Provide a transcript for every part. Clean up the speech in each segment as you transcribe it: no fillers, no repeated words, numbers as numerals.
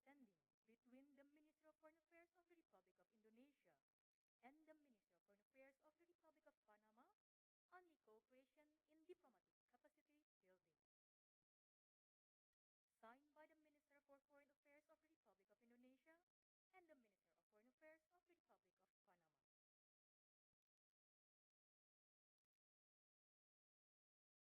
understanding between the Ministry of Foreign Affairs of the Republic of Indonesia and the Ministry of Foreign Affairs of the Republic of Panama on the cooperation in diplomatic capacity building, signed by the Minister for Foreign Affairs of the Republic of Indonesia and the Minister of Foreign Affairs of the Republic of Panama.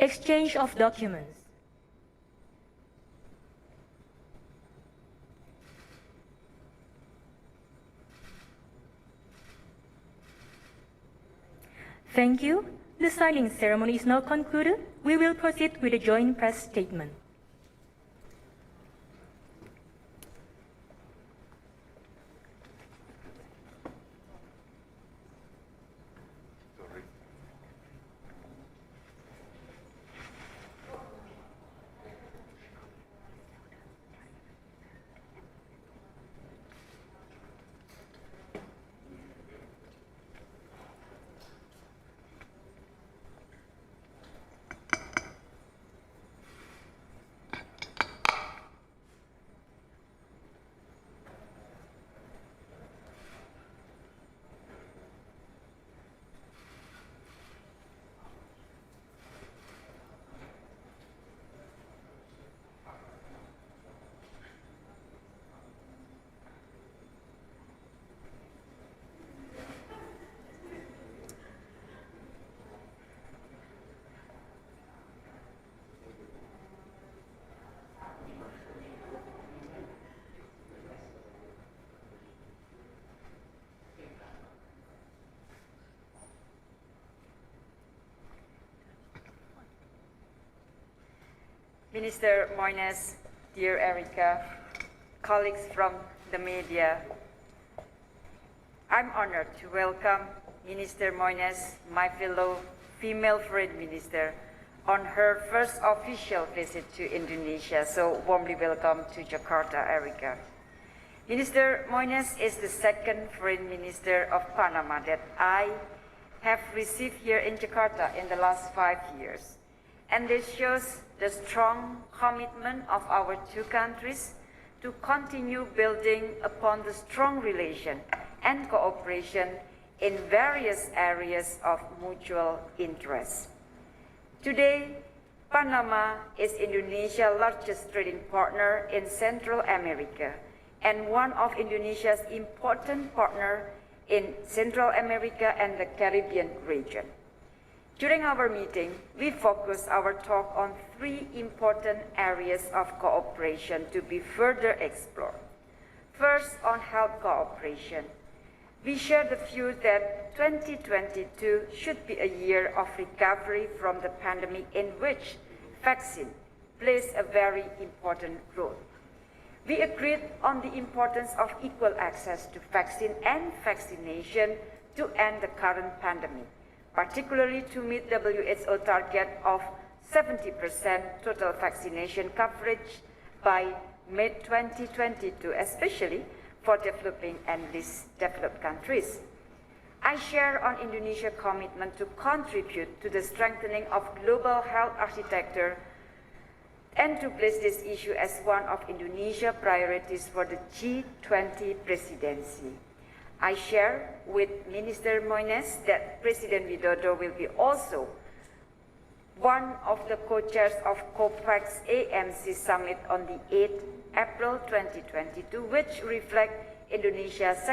Exchange of documents. Thank you. The signing ceremony is now concluded. We will proceed with a joint press statement. Minister Moines, dear Erica, colleagues from the media, I'm honored to welcome Minister Moines, my fellow female foreign minister, on her first official visit to Indonesia. So warmly welcome to Jakarta, Erica. Minister Moines is the second foreign minister of Panama that I have received here in Jakarta in the last 5 years. And this shows the strong commitment of our two countries to continue building upon the strong relation and cooperation in various areas of mutual interest. Today, Panama is Indonesia's largest trading partner in Central America and one of Indonesia's important partners in Central America and the Caribbean region. During our meeting, we focused our talk on 3 important areas of cooperation to be further explored. First, on health cooperation. We share the view that 2022 should be a year of recovery from the pandemic in which vaccine plays a very important role. We agreed on the importance of equal access to vaccine and vaccination to end the current pandemic, particularly to meet WHO target of 70% total vaccination coverage by mid-2022, especially for developing and least developed countries. I share on Indonesia's commitment to contribute to the strengthening of global health architecture and to place this issue as one of Indonesia's priorities for the G20 presidency. I share with Minister Moines that President Widodo will be also one of the co-chairs of COPEX AMC Summit on the 8th April 2022, which reflects Indonesia's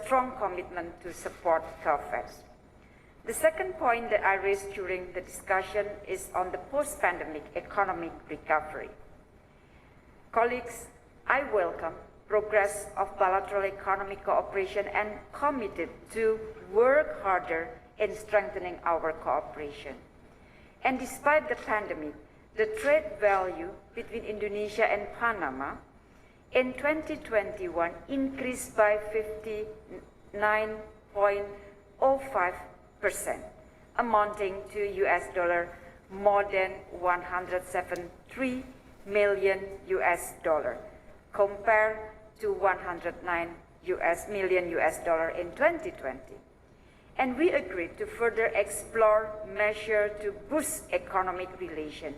strong commitment to support COPEX. The second point that I raised during the discussion is on the post-pandemic economic recovery. Colleagues, I welcome progress of bilateral economic cooperation and committed to work harder in strengthening our cooperation. And despite the pandemic, the trade value between Indonesia and Panama in 2021 increased by 59.05%, amounting to US dollar more than 173 million US dollar, compared to 109 million US dollar in 2020. And we agreed to further explore measures to boost economic relations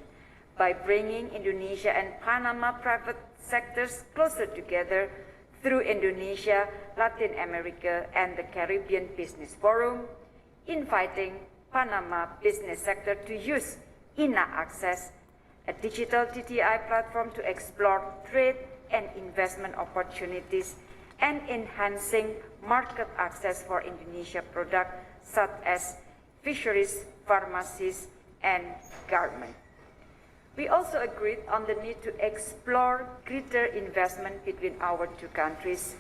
by bringing Indonesia and Panama private sectors closer together through Indonesia, Latin America, and the Caribbean Business Forum, inviting Panama business sector to use INA Access, a digital TTI platform to explore trade and investment opportunities and enhancing market access for Indonesia products such as fisheries, pharmacies, and garment. We also agreed on the need to explore greater investment between our two countries,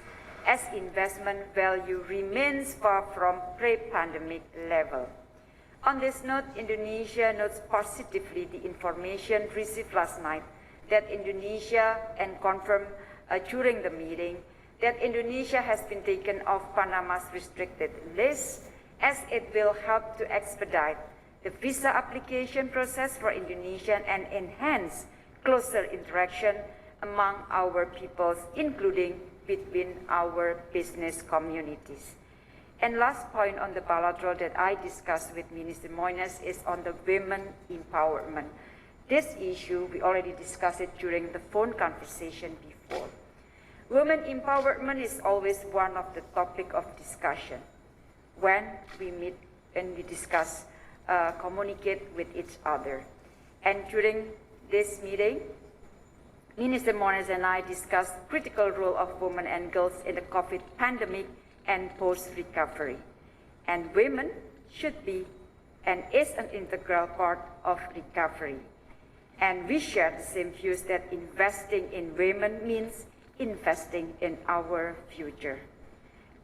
as investment value remains far from pre-pandemic level. On this note, Indonesia notes positively the information received last night that Indonesia and confirmed during the meeting that Indonesia has been taken off Panama's restricted list, as it will help to expedite the visa application process for Indonesian and enhance closer interaction among our peoples, including between our business communities. And last point on the bilateral that I discussed with Minister Moines is on the women empowerment. This issue, we already discussed it during the phone conversation before. Women empowerment is always one of the topic of discussion when we meet and we discuss, communicate with each other. And during this meeting, Minister Moines and I discussed critical role of women and girls in the COVID pandemic and post-recovery. And women should be and is an integral part of recovery. And we share the same views that investing in women means investing in our future.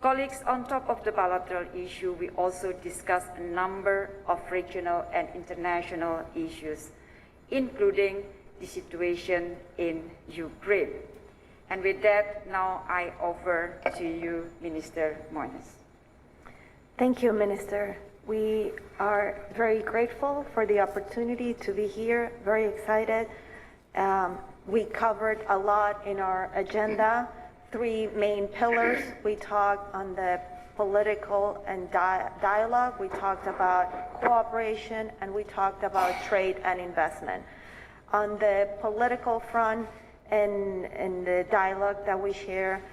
Colleagues, on top of the bilateral issue, we also discussed a number of regional and international issues, including the situation in Ukraine. And with that, now I offer to you, Minister Moines. Thank you, Minister. We are very grateful for the opportunity to be here, very excited. We covered a lot in our agenda, three main pillars. We talked on the political and dialogue, we talked about cooperation, and we talked about trade and investment. On the political front and the dialogue that we share,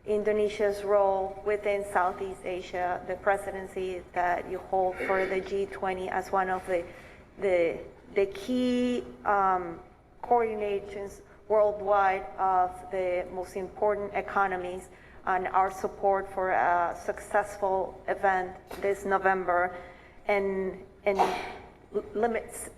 Indonesia's role within Southeast Asia, the presidency that you hold for the G20 as one of the key coordinations worldwide of the most important economies, and our support for a successful event this November, and limits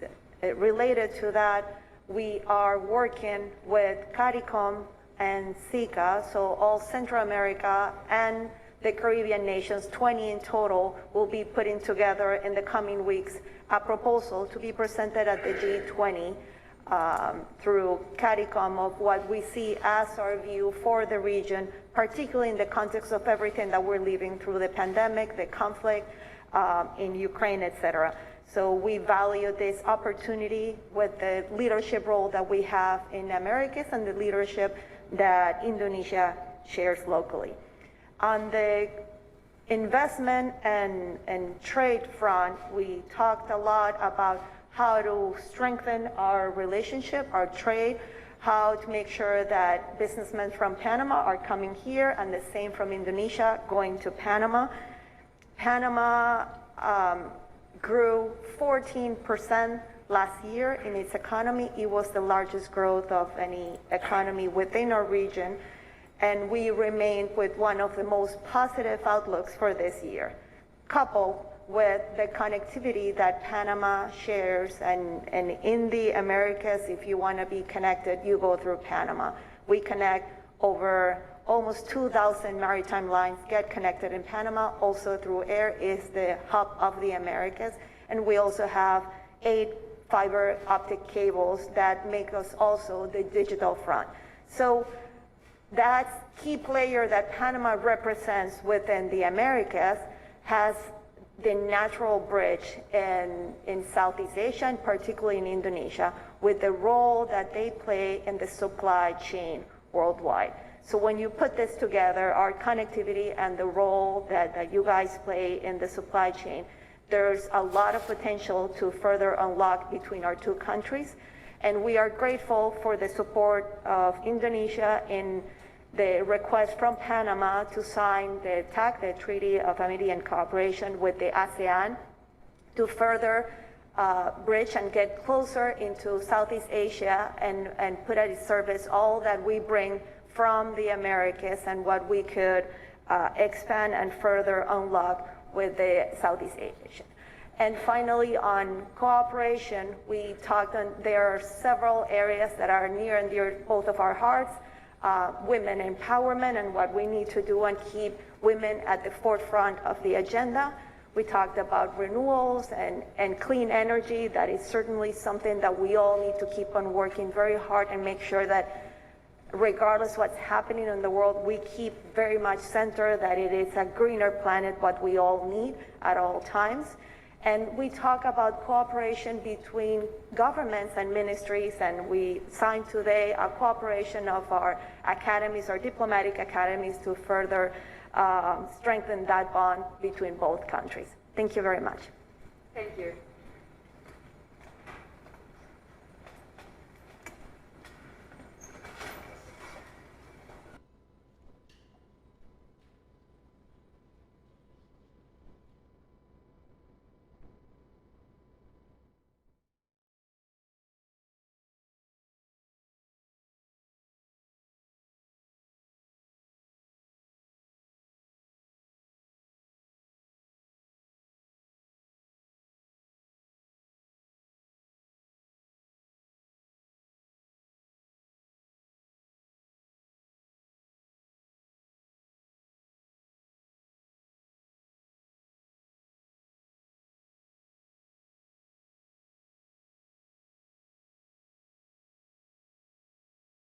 related to that, we are working with CARICOM and SICA, so all Central America and the Caribbean nations, 20 in total, will be putting together in the coming weeks a proposal to be presented at the G20 through CARICOM of what we see as our view for the region, particularly in the context of everything that we're living through, the pandemic, the conflict in Ukraine, etc. So we value this opportunity with the leadership role that we have in Americas and the leadership that Indonesia shares locally. On the investment and trade front, we talked a lot about how to strengthen our relationship, our trade, how to make sure that businessmen from Panama are coming here and the same from Indonesia going to Panama. Panama grew 14% last year in its economy. It was the largest growth of any economy within our region, and we remain with one of the most positive outlooks for this year, coupled with the connectivity that Panama shares, and in the Americas, if you want to be connected, you go through Panama. We connect over almost 2,000 maritime lines get connected in Panama. Also through air is the hub of the Americas, and we also have 8 fiber optic cables that make us also the digital front. So that key player that Panama represents within the Americas has the natural bridge in Southeast Asia, and particularly in Indonesia, with the role that they play in the supply chain worldwide. So when you put this together, our connectivity and the role that you guys play in the supply chain, there's a lot of potential to further unlock between our two countries. And we are grateful for the support of Indonesia in the request from Panama to sign the TAC, the Treaty of Amity and Cooperation with the ASEAN, to further bridge and get closer into Southeast Asia and put at its service all that we bring from the Americas and what we could expand and further unlock with the Southeast Asia. And finally, on cooperation, we talked on, there are several areas that are near and dear to both of our hearts. Women empowerment and what we need to do and keep women at the forefront of the agenda. We talked about renewals and clean energy. That is certainly something that we all need to keep on working very hard and make sure that regardless what's happening in the world, we keep very much centered that it is a greener planet, what we all need at all times. And we talk about cooperation between governments and ministries, and we signed today a cooperation of our academies, our diplomatic academies, to further strengthen that bond between both countries. Thank you very much. Thank you.